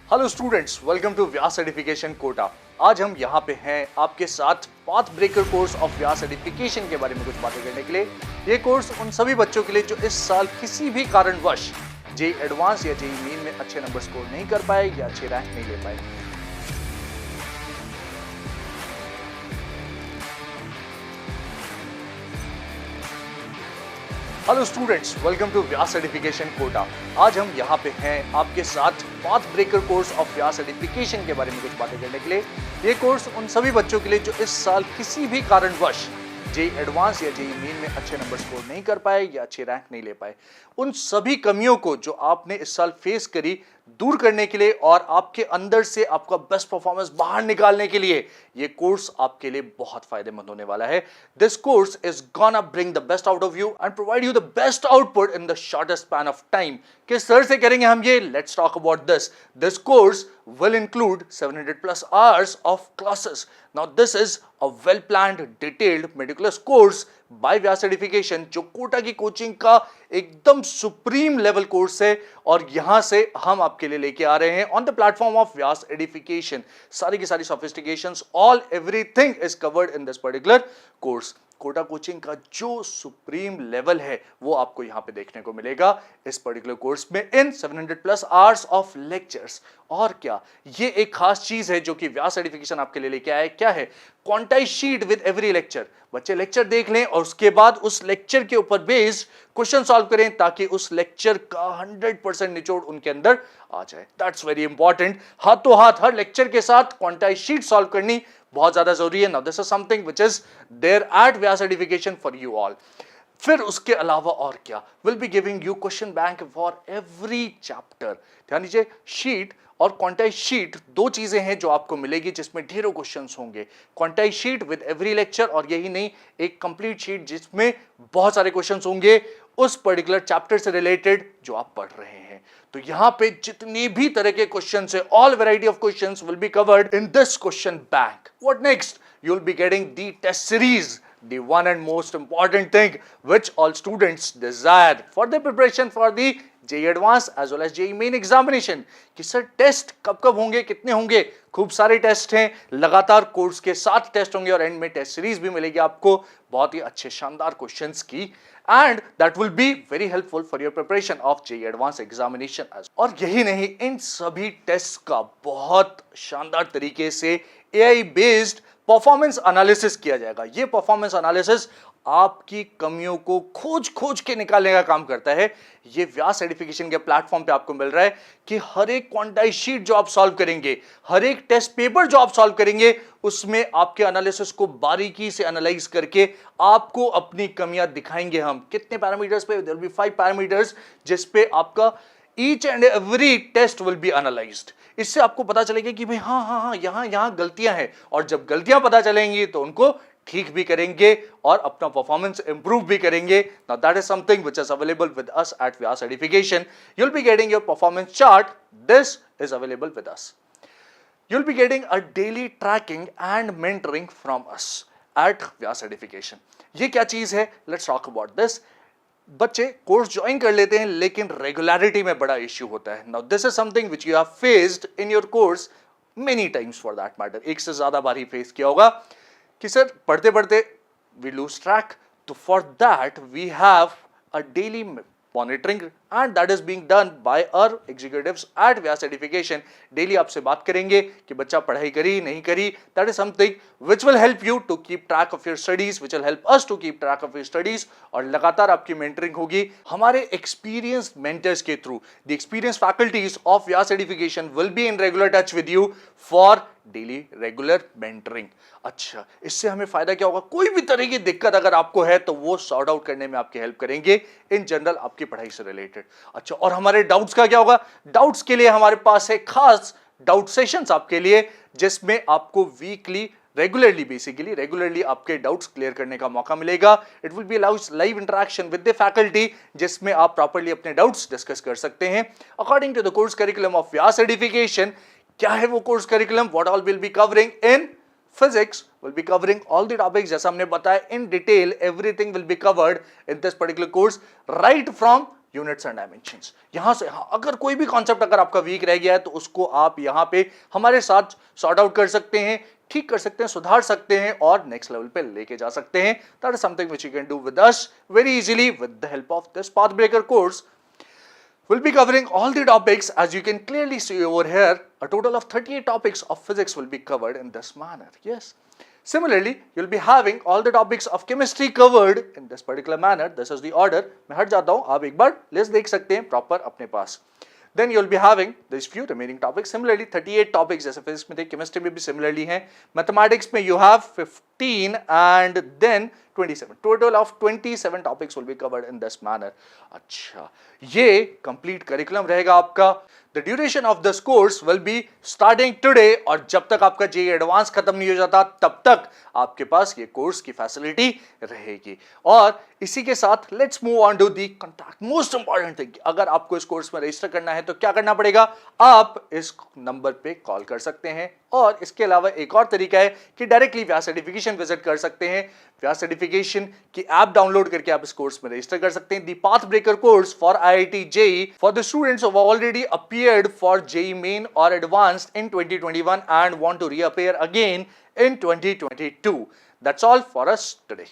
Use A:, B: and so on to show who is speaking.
A: Hello students, welcome to Vyas certification Kota. आज हम यहाँ पे हैं आपके साथ path breaker course of Vyas certification के बारे में कुछ बातें करने के लिए। ये कोर्स उन सभी बच्चों के लिए जो इस साल किसी भी कारणवश जेईई एडवांस या जेईई मेन में अच्छे नंबर स्कोर नहीं कर पाए या अच्छे रैंक नहीं ले पाए। Hello students, welcome to Vyas certification Kota. आज हम यहाँ पे हैं आपके साथ path breaker course of Vyas certification के बारे में कुछ बातें करने के लिए। ये कोर्स उन सभी बच्चों के लिए जो इस साल किसी भी कारणवश जेईई एडवांस या जेईई मेन में अच्छे नंबर स्कोर नहीं कर पाए या अच्छे रैंक नहीं ले पाए, उन सभी कमियों को जो आपने इस साल फेस करी दूर करने के लिए और आपके अंदर से आपका बेस्ट परफॉर्मेंस बाहर निकालने के लिए ये कोर्स आपके लिए बहुत फायदेमंद होने वाला है। This course is gonna bring the best out of you and provide you the best output in the shortest span of time. किस तरह से करेंगे हम ये? Let's talk about this. This course will include 700 plus hours of classes. Now this is a well planned, detailed, meticulous course by Vyas certification, जो कोटा की coaching का एकदम सुप्रीम लेवल कोर्स है और यहां से हम आपके लिए लेके आ रहे हैं on the platform of Vyas edification. सारी की सारी sophistications, all everything is covered in this particular course. Kota coaching का जो सुप्रीम लेवल है वो आपको यहां पे देखने को मिलेगा इस पर्टिकुलर कोर्स में इन 700 प्लस आवर्स ऑफ लेक्चर्स। और क्या, ये एक खास चीज है जो कि व्यास सर्टिफिकेशन आपके लिए लेके आया है। क्या है? Quantize sheet with every lecture. बच्चे लेक्चर देख लें और उसके बाद उस लेक्चर के ऊपर बेस्ड क्वेश्चन सॉल्व करें ताकि उस लेक्चर का 100% निचोड़ उनके अंदर आ जाए। That's very important. हाथों हाथ हर लेक्चर के साथ क्वांटाइज शीट सॉल्व करनी बहुत ज्यादा जरूरी है। Now this is something which is there at Vyas certification for you all. फिर उसके अलावा और क्या, will be giving you question bank for every chapter. ध्यान दीजिए, शीट और क्वांटाइज शीट दो चीजें हैं जो आपको मिलेगी जिसमें ढेरों क्वेश्चंस होंगे। Quantize sheet with every lecture, और यही नहीं, एक कंप्लीट शीट जिसमें बहुत सारे क्वेश्चंस होंगे उस पर्टिकुलर चैप्टर से रिलेटेड जो आप पढ़ रहे हैं। तो यहां पे जितनी भी तरह के क्वेश्चंस है, all variety of questions will be covered in this question bank. What next? You will be getting the test series, the one and most important thing which all students desire for their preparation for the JEE Advanced as well as JEE Main examination। कि sir test कब कब होंगे, कितने होंगे? खूब सारे test हैं, लगातार कोर्स के 7 टेस्ट होंगे और एंड में टेस्ट सीरीज भी मिलेगी आपको बहुत ही अच्छे शानदार क्वेश्चंस की, and that will be very helpful for your preparation of JEE Advanced examination. और यही नहीं, इन सभी टेस्ट का बहुत शानदार तरीके से AI बेस्ड परफॉर्मेंस एनालिसिस किया जाएगा। ये परफॉर्मेंस एनालिसिस आपकी कमियों को खोज खोज के निकालने का काम करता है। ये व्यास सर्टिफिकेशन के प्लेटफॉर्म पे आपको मिल रहा है कि हर एक क्वांटाइज शीट जो आप सॉल्व करेंगे, हर एक टेस्ट पेपर जो आप सॉल्व करेंगे, उसमें आपके एनालिसिस को बारीकी से एनालाइज करके आपको अपनी कमियां दिखाएंगे हम। कितने पैरामीटर्स पे? देयर विल बी 5 पैरामीटर्स जिस पे आपका each and every test will be analysed. इससे आपको पता चलेगा कि भाई हाँ यहाँ गलतियां हैं, और जब गलतियां पता चलेंगी तो उनको ठीक भी करेंगे और अपना परफॉर्मेंस इंप्रूव भी करेंगे। Now that is something which is available with us at Vyas certification. You will be getting your performance chart. This is available with us. You'll be getting a daily tracking and mentoring from us at Vyas certification. ये क्या चीज है? Let's talk about this। बच्चे course join कर लेते हैं लेकिन regularity में बड़ा इश्यू होता है। Now this is something which you have faced in your course many times for that matter. एक से ज्यादा बार ही फेस किया होगा कि सर पढ़ते पढ़ते वी लूज ट्रैक। तो for that we have a daily monitoring and that is being done by our executives at Vyas certification. Daily आपसे बात करेंगे कि बच्चा पढ़ाई करी नहीं करी। that is something which will help you to keep track of your studies, which will help us to keep track of your studies। और लगातार आपकी मेंटरिंग होगी हमारे एक्सपीरियंस मेंटर्स के through. the experienced faculties of Vyas certification will be in regular touch with you for daily regular mentoring. अच्छा, इससे हमें फायदा क्या होगा? कोई भी तरह की दिक्कत अगर आपको है तो वो सॉर्ट आउट करने में आपकी हेल्प करेंगे इन जनरल आपकी पढ़ाई से रिलेटेड। अच्छा, और हमारे डाउट्स का क्या होगा? डाउट्स के लिए हमारे पास है खास डाउट सेशंस आपके लिए, जिसमें आपको वीकली रेगुलरली आपके डाउट्स क्लियर करने का मौका मिलेगा। It will be live interaction with the faculty जिसमें आप प्रॉपर्ली अपने डाउट्स डिस्कस कर सकते हैं according to the course curriculum of Vyas certification. क्या है वो course curriculum? What all will be covering in physics, will be covering all the topics जैसा हमने बताया in detail. Everything will be covered in this particular course, right from units and dimensions. यहां से अगर कोई भी कॉन्सेप्ट अगर आपका वीक रह गया है तो उसको आप यहां पे हमारे साथ सॉर्ट आउट कर सकते हैं, ठीक कर सकते हैं, सुधार सकते हैं और नेक्स्ट लेवल पे लेके जा सकते हैं। That is something which you can do with us very easily with the help of this path breaker course. We'll be covering all the topics, as you can clearly see over here. A total of 38 topics of physics will be covered in this manner. Yes. Similarly, you'll be having all the topics of chemistry covered in this particular manner. This is the order. मैं हट जाता हूँ, आप एक बार list देख सकते हैं proper अपने पास. Then you'll be having these few remaining topics. Similarly, 38 topics जैसे physics में थे, chemistry में भी similarly हैं. Mathematics में you have 15 and then 27. Total of 27 topics will be covered in this manner. अच्छा, ये complete curriculum रहेगा आपका. The duration of this course will be starting today और जब तक आपका JEE एडवांस खत्म नहीं हो जाता तब तक आपके पास ये कोर्स की फैसिलिटी रहेगी। और इसी के साथ let's move on to the contact. Most important thing, अगर आपको इस कोर्स में रजिस्टर करना है तो क्या करना पड़ेगा, आप इस नंबर पे कॉल कर सकते हैं और इसके अलावा एक और तरीका है कि डायरेक्टली व्यास सर्टिफिकेशन विजिट कर सकते हैं। व्यास सर्टिफिकेशन की ऐप डाउनलोड करके आप इस कोर्स में रजिस्टर कर सकते हैं। The path breaker course for IIT JEE for the students who already appeared for JEE Main or Advanced in 2021 and want to reappear again in 2022. That's all for us today.